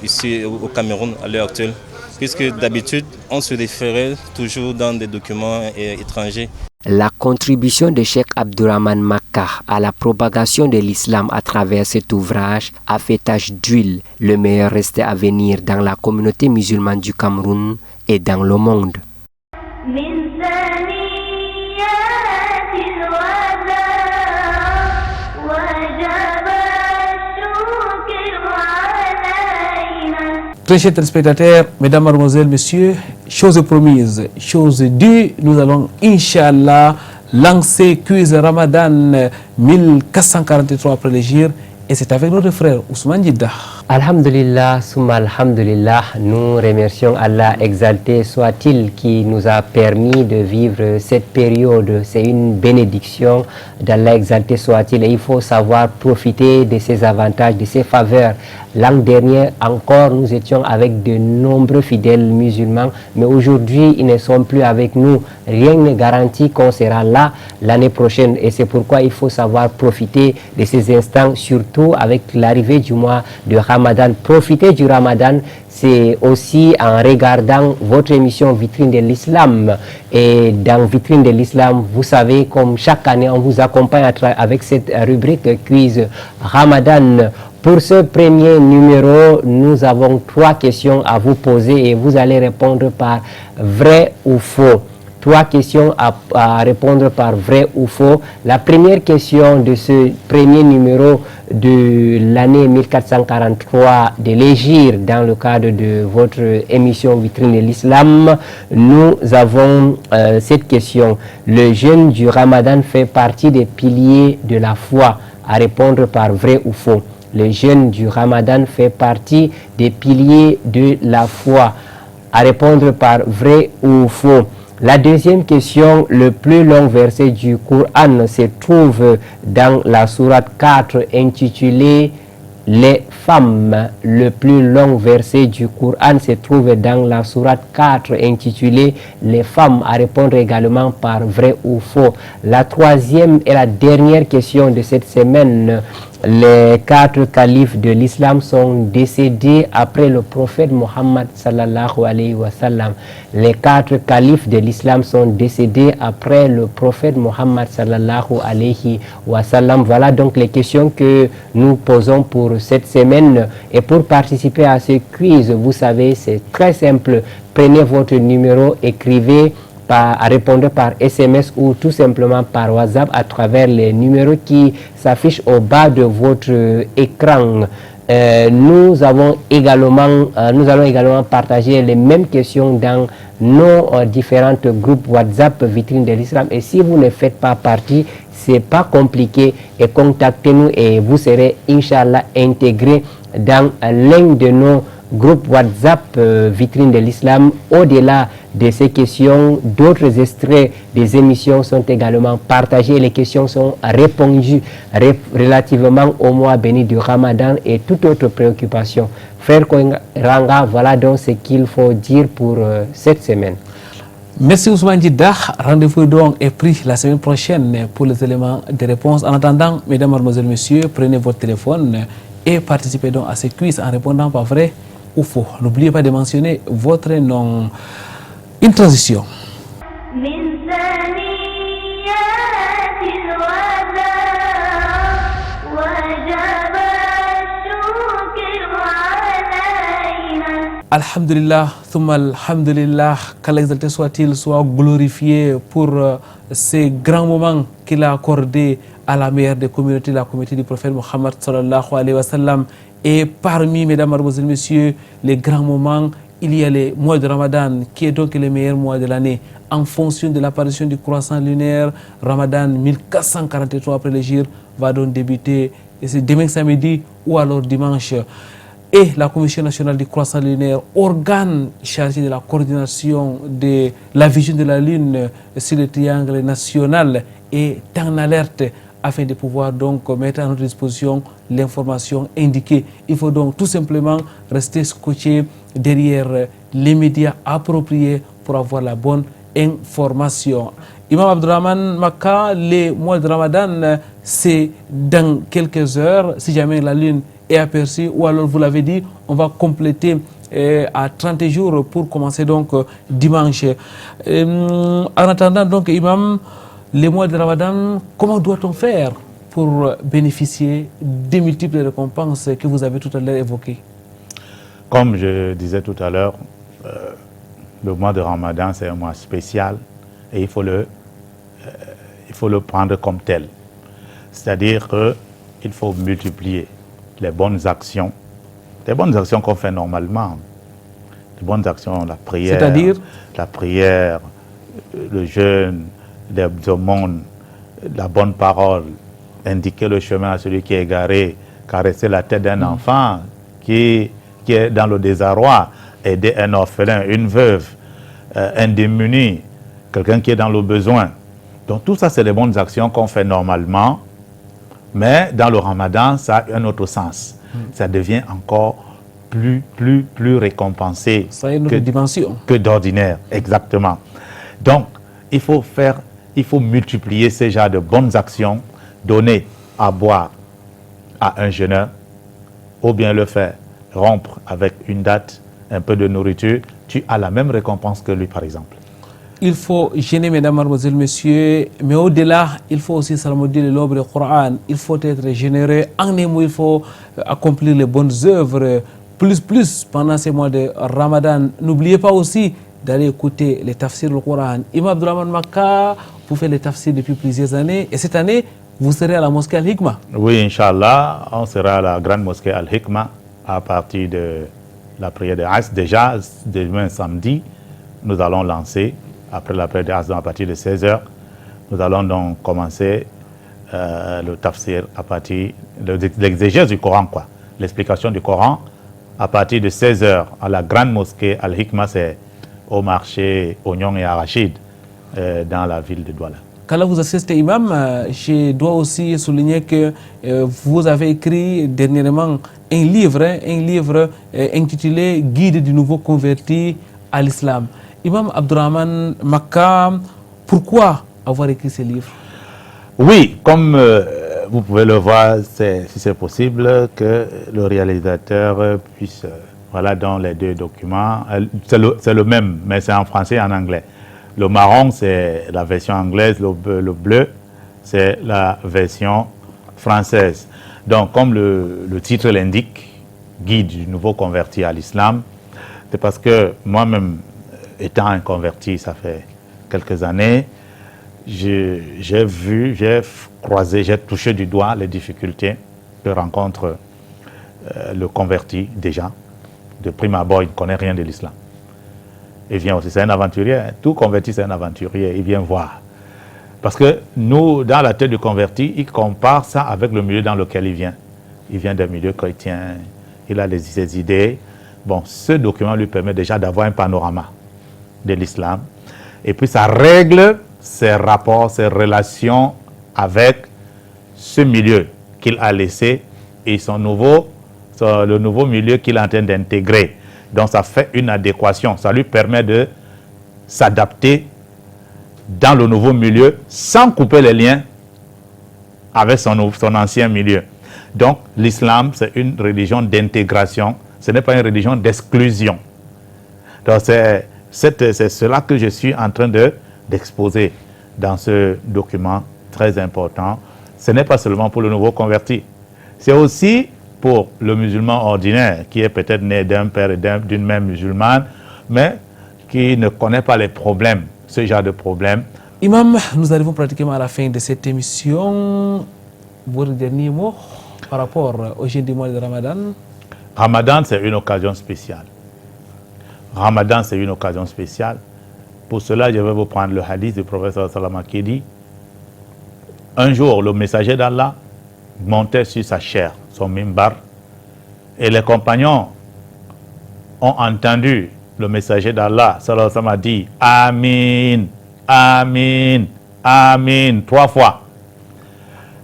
ici au Cameroun à l'heure actuelle, puisque d'habitude on se référait toujours dans des documents étrangers. La contribution de Cheikh Abdourahmane Makka à la propagation de l'islam à travers cet ouvrage a fait tache d'huile. Le meilleur reste à venir dans la communauté musulmane du Cameroun et dans le monde. Très chers téléspectateurs, mesdames, mademoiselles, messieurs, chose promise, chose due, nous allons, Inch'Allah, lancer Quiz Ramadan 1443 après l'Hégire. Et c'est avec notre frère Ousmane Djidda. Alhamdulillah, summa alhamdulillah, nous remercions Allah exalté soit-il qui nous a permis de vivre cette période. C'est une bénédiction d'Allah exalté soit-il et il faut savoir profiter de ses avantages, de ses faveurs. L'an dernier encore, nous étions avec de nombreux fidèles musulmans, mais aujourd'hui, ils ne sont plus avec nous. Rien ne garantit qu'on sera là l'année prochaine et c'est pourquoi il faut savoir profiter de ces instants, surtout avec l'arrivée du mois de Ramadan. Profiter du Ramadan, c'est aussi en regardant votre émission Vitrine de l'Islam. Et dans Vitrine de l'Islam, vous savez, comme chaque année, on vous accompagne avec cette rubrique Quiz Ramadan. Pour ce premier numéro, nous avons 3 questions à vous poser et vous allez répondre par vrai ou faux. 3 questions à répondre par vrai ou faux. La première question de ce premier numéro de l'année 1443 de l'Hégire, dans le cadre de votre émission Vitrine de l'Islam, nous avons cette question. Le jeûne du Ramadan fait partie des piliers de la foi. À répondre par vrai ou faux. Le jeûne du Ramadan fait partie des piliers de la foi. À répondre par vrai ou faux. La deuxième question, le plus long verset du Coran se trouve dans la sourate 4 intitulée Les femmes. Le plus long verset du Coran se trouve dans la sourate 4 intitulée Les femmes. À répondre également par vrai ou faux. La troisième et la dernière question de cette semaine. Les 4 califes de l'islam sont décédés après le prophète Mohammed sallallahu alayhi wa sallam. Les 4 califes de l'islam sont décédés après le prophète Mohammed sallallahu alayhi wa sallam. Voilà donc les questions que nous posons pour cette semaine. Et pour participer à ce quiz, vous savez, c'est très simple. Prenez votre numéro, écrivez à répondre par SMS ou tout simplement par WhatsApp à travers les numéros qui s'affichent au bas de votre écran. Nous allons également partager les mêmes questions dans nos différents groupes WhatsApp Vitrine de l'Islam. Et si vous ne faites pas partie, c'est pas compliqué et contactez-nous et vous serez Inch'Allah intégré dans l'un de nos groupes WhatsApp Vitrine de l'Islam. Au-delà de ces questions, d'autres extraits des émissions sont également partagés. Les questions sont répondues relativement au mois béni du Ramadan et toute autre préoccupation. Frère Ranga, voilà donc ce qu'il faut dire pour cette semaine. Merci Ousmane Djidda. Rendez-vous donc est pris la semaine prochaine pour les éléments de réponse. En attendant, mesdames, mademoiselles, messieurs, prenez votre téléphone et participez donc à ce quiz en répondant par vrai ou faux. N'oubliez pas de mentionner votre nom. Une transition. Alhamdulillah, thumma alhamdulillah, qu'Allah exalté soit-il, soit glorifié pour ces grands moments qu'il a accordés à la meilleure des communautés, la communauté du prophète Mohammed sallallahu alayhi wa sallam. Et parmi, mesdames, mademoiselles, messieurs, les grands moments, il y a le mois de Ramadan, qui est donc le meilleur mois de l'année. En fonction de l'apparition du croissant lunaire, Ramadan 1443 après l'Hégire va donc débuter, et c'est demain samedi ou alors dimanche. Et la Commission nationale du croissant lunaire, organe chargé de la coordination de la vision de la Lune sur le triangle national, est en alerte afin de pouvoir donc mettre à notre disposition l'information indiquée. Il faut donc tout simplement rester scotché derrière les médias appropriés pour avoir la bonne information. Imam Abdurrahman Makka, le mois de Ramadan, c'est dans quelques heures, si jamais la Lune est aperçue, ou alors vous l'avez dit, on va compléter à 30 jours pour commencer donc dimanche. En attendant donc, Imam, les mois de Ramadan, comment doit-on faire pour bénéficier des multiples récompenses que vous avez tout à l'heure évoquées? Comme je disais tout à l'heure, le mois de Ramadan, c'est un mois spécial et il faut le prendre comme tel. C'est-à-dire qu'il faut multiplier les bonnes actions qu'on fait normalement. Les bonnes actions, la prière, c'est-à-dire la prière, le jeûne, l'aumône, la bonne parole, indiquer le chemin à celui qui est égaré, caresser la tête d'un enfant qui est dans le désarroi, aider un orphelin, une veuve, un démuni, quelqu'un qui est dans le besoin. Donc tout ça, c'est les bonnes actions qu'on fait normalement, mais dans le Ramadan, ça a un autre sens. Ça devient encore plus récompensé. Ça a une autre dimension que d'ordinaire, exactement. Donc, il faut multiplier ces genres de bonnes actions, donner à boire à un jeûneur, ou bien le faire rompre avec une date, un peu de nourriture, tu as la même récompense que lui, par exemple. Il faut gêner, mesdames, mademoiselles, messieurs, mais au-delà, il faut aussi salmodier l'ombre du Coran. Il faut être généreux. En un mot, il faut accomplir les bonnes œuvres plus pendant ces mois de Ramadan. N'oubliez pas aussi d'aller écouter les tafsirs du Coran. Imam Abdurrahman Makka, vous faites les tafsirs depuis plusieurs années, et cette année, vous serez à la mosquée Al-Hikma. Oui, Inch'Allah, on sera à la grande mosquée Al-Hikma à partir de la prière de As. Déjà, demain samedi, nous allons lancer, après la prière de As, à partir de 16h, nous allons donc commencer le tafsir à partir de l'exégèse du Coran, quoi. L'explication du Coran à partir de 16h à la grande mosquée Al-Hikma, c'est au marché Oignon et Arachide, dans la ville de Douala. Quand vous assistez, Imam, je dois aussi souligner que vous avez écrit dernièrement un livre intitulé Guide du nouveau converti à l'islam. Imam Abdurrahman Makka, pourquoi avoir écrit ce livre? Oui, comme vous pouvez le voir, si c'est possible, que le réalisateur puisse, voilà, dans les deux documents, c'est le même, mais c'est en français et en anglais. Le marron, c'est la version anglaise, le bleu, c'est la version française. Donc, comme le titre l'indique, Guide du nouveau converti à l'islam, c'est parce que moi-même, étant un converti, ça fait quelques années, j'ai vu, j'ai croisé, j'ai touché du doigt les difficultés que rencontre le converti déjà. De prime abord, il ne connaît rien de l'islam. Il vient aussi, c'est un aventurier. Tout converti, c'est un aventurier. Il vient voir. Parce que nous, dans la tête du converti, il compare ça avec le milieu dans lequel il vient. Il vient d'un milieu chrétien. Il a ses idées. Bon, ce document lui permet déjà d'avoir un panorama de l'islam. Et puis, ça règle ses rapports, ses relations avec ce milieu qu'il a laissé et le nouveau milieu qu'il est en train d'intégrer. Donc ça fait une adéquation, ça lui permet de s'adapter dans le nouveau milieu sans couper les liens avec son ancien milieu. Donc l'islam, c'est une religion d'intégration, ce n'est pas une religion d'exclusion. Donc c'est cela que je suis en train d'exposer dans ce document très important. Ce n'est pas seulement pour le nouveau converti, c'est aussi pour le musulman ordinaire, qui est peut-être né d'un père et d'une mère musulmane, mais qui ne connaît pas les problèmes, ce genre de problèmes. Imam, nous arrivons pratiquement à la fin de cette émission. Votre dernier mot par rapport au jeûne du mois de Ramadan? Ramadan, c'est une occasion spéciale. Ramadan, c'est une occasion spéciale. Pour cela, je vais vous prendre le hadith du prophète sallallahu qui dit: un jour, le messager d'Allah montait sur sa chair, son mimbar, et les compagnons ont entendu le messager d'Allah sallallahu a dit Amin, Amin, Amin 3 fois.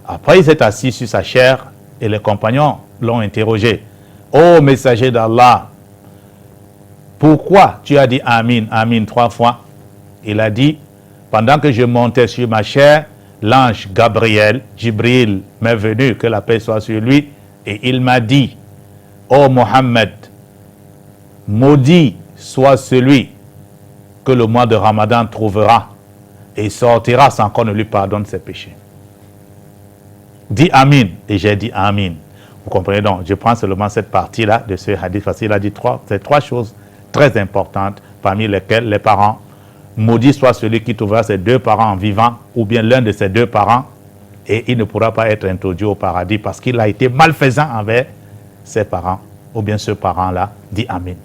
Après, il s'est assis sur sa chair et les compagnons l'ont interrogé: ô messager d'Allah, pourquoi tu as dit Amin, Amin 3 fois? Il a dit: pendant que je montais sur ma chair, l'ange Gabriel, Jibril, m'est venu, que la paix soit sur lui, et il m'a dit: ô Mohammed, maudit soit celui que le mois de Ramadan trouvera et sortira sans qu'on ne lui pardonne ses péchés. Dis Amin. Et j'ai dit Amin. Vous comprenez donc, je prends seulement cette partie-là de ce hadith parce qu'il a dit ces trois choses très importantes, parmi lesquelles les parents, maudit soit celui qui trouvera ses 2 parents vivants, ou bien l'un de ses 2 parents, et il ne pourra pas être introduit au paradis parce qu'il a été malfaisant envers ses parents, ou bien ce parent-là. Dit Amin.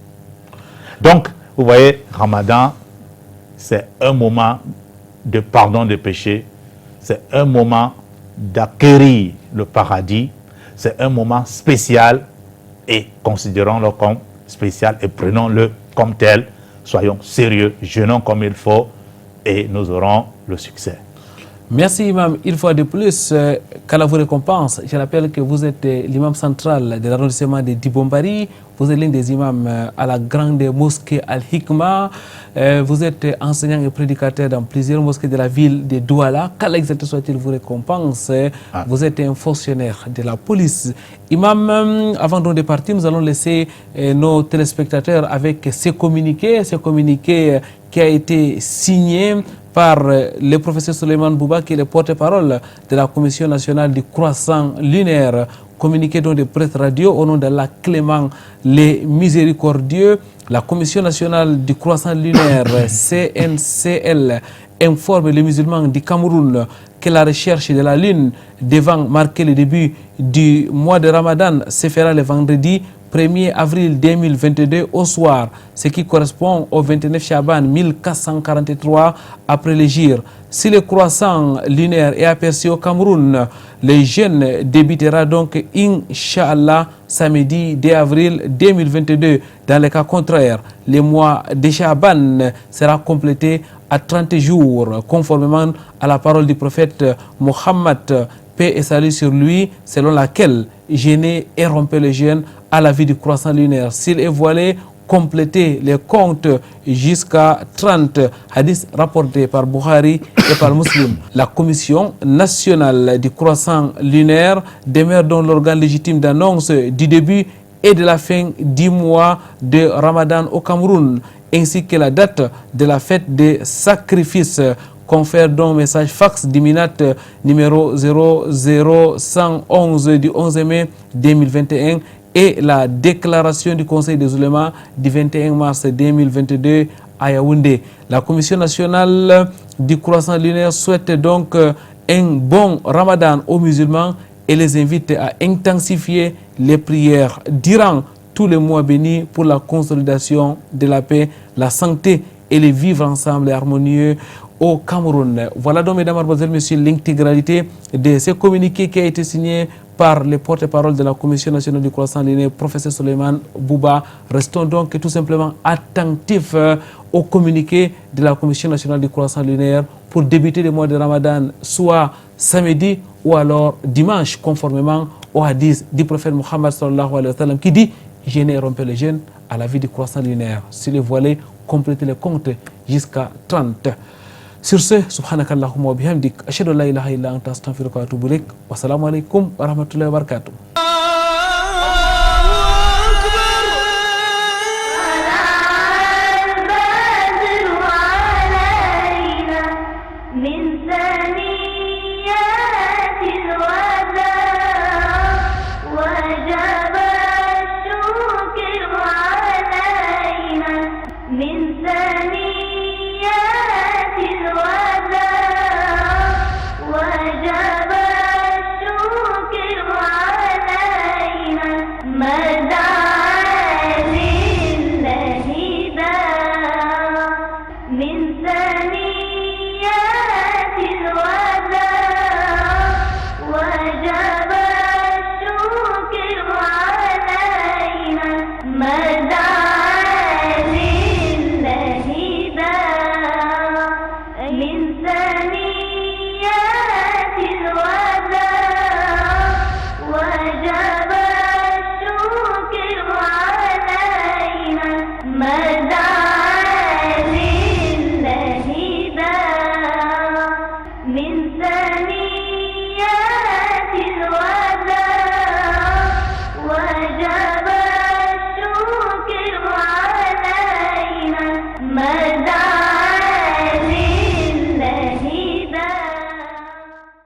Donc, vous voyez, Ramadan, c'est un moment de pardon des péchés, c'est un moment d'acquérir le paradis, c'est un moment spécial, et considérons-le comme spécial et prenons-le comme tel. Soyons sérieux, jeûnons comme il faut, et nous aurons le succès. Merci Imam. Une fois de plus, qu'Allah vous récompense. Je rappelle que vous êtes l'imam central de l'arrondissement de Dibombari. Vous êtes l'un des imams à la grande mosquée Al-Hikma. Vous êtes enseignant et prédicateur dans plusieurs mosquées de la ville de Douala. Qu'Allah exactement soit-il vous récompense. Vous êtes un fonctionnaire de la police. Imam, avant de partir, nous allons laisser nos téléspectateurs avec ce communiqué qui a été signé par le professeur Suleiman Bouba, qui est le porte-parole de la Commission nationale du croissant lunaire, communiqué donc de presse radio au nom d'Allah Clément les miséricordieux. La Commission nationale du croissant lunaire, CNCL, informe les musulmans du Cameroun que la recherche de la lune devant marquer le début du mois de Ramadan se fera le vendredi 1er avril 2022 au soir, ce qui correspond au 29 Chaban 1443 après l'Hégire. Si le croissant lunaire est aperçu au Cameroun, le jeûne débutera donc Inch'Allah samedi 2 avril 2022. Dans le cas contraire, le mois de Chaban sera complété à 30 jours, conformément à la parole du prophète Mohammed, paix et salut sur lui, selon laquelle jeûner et rompre le jeûne à la vie du croissant lunaire. S'il est voilé, compléter les comptes jusqu'à 30. Hadith rapporté par Bukhari et par Muslim. La Commission nationale du croissant lunaire demeure dans l'organe légitime d'annonce du début et de la fin du mois de Ramadan au Cameroun, ainsi que la date de la fête des sacrifices. Confère donc message fax d'Iminat numéro 00111 du 11 mai 2021 et la déclaration du Conseil des oulémas du 21 mars 2022 à Yaoundé. La Commission nationale du croissant lunaire souhaite donc un bon Ramadan aux musulmans et les invite à intensifier les prières durant tous les mois bénis pour la consolidation de la paix, la santé et les vivre ensemble et harmonieux au Cameroun. Voilà donc, mesdames, mademoiselles, messieurs, l'intégralité de ce communiqué qui a été signé par le porte-parole de la Commission nationale du croissant lunaire, professeur Suleiman Bouba. Restons donc tout simplement attentifs au communiqué de la Commission nationale du croissant lunaire pour débuter le mois de Ramadan, soit samedi ou alors dimanche, conformément au hadith du prophète Mohammed sallallahu alayhi wa sallam qui dit: jeûner et rompre le jeûne à la vie du croissant lunaire. Si les voilés, complétez les comptes jusqu'à 30. Sur ce, subhanakallahumma wa bihamdik, ashhadu an la ilaha illa anta astaghfiruka wa atubu ilaik. Wassalamu alaikum wa rahmatullahi wa barakatuh. من ثنيات الوداع وجب من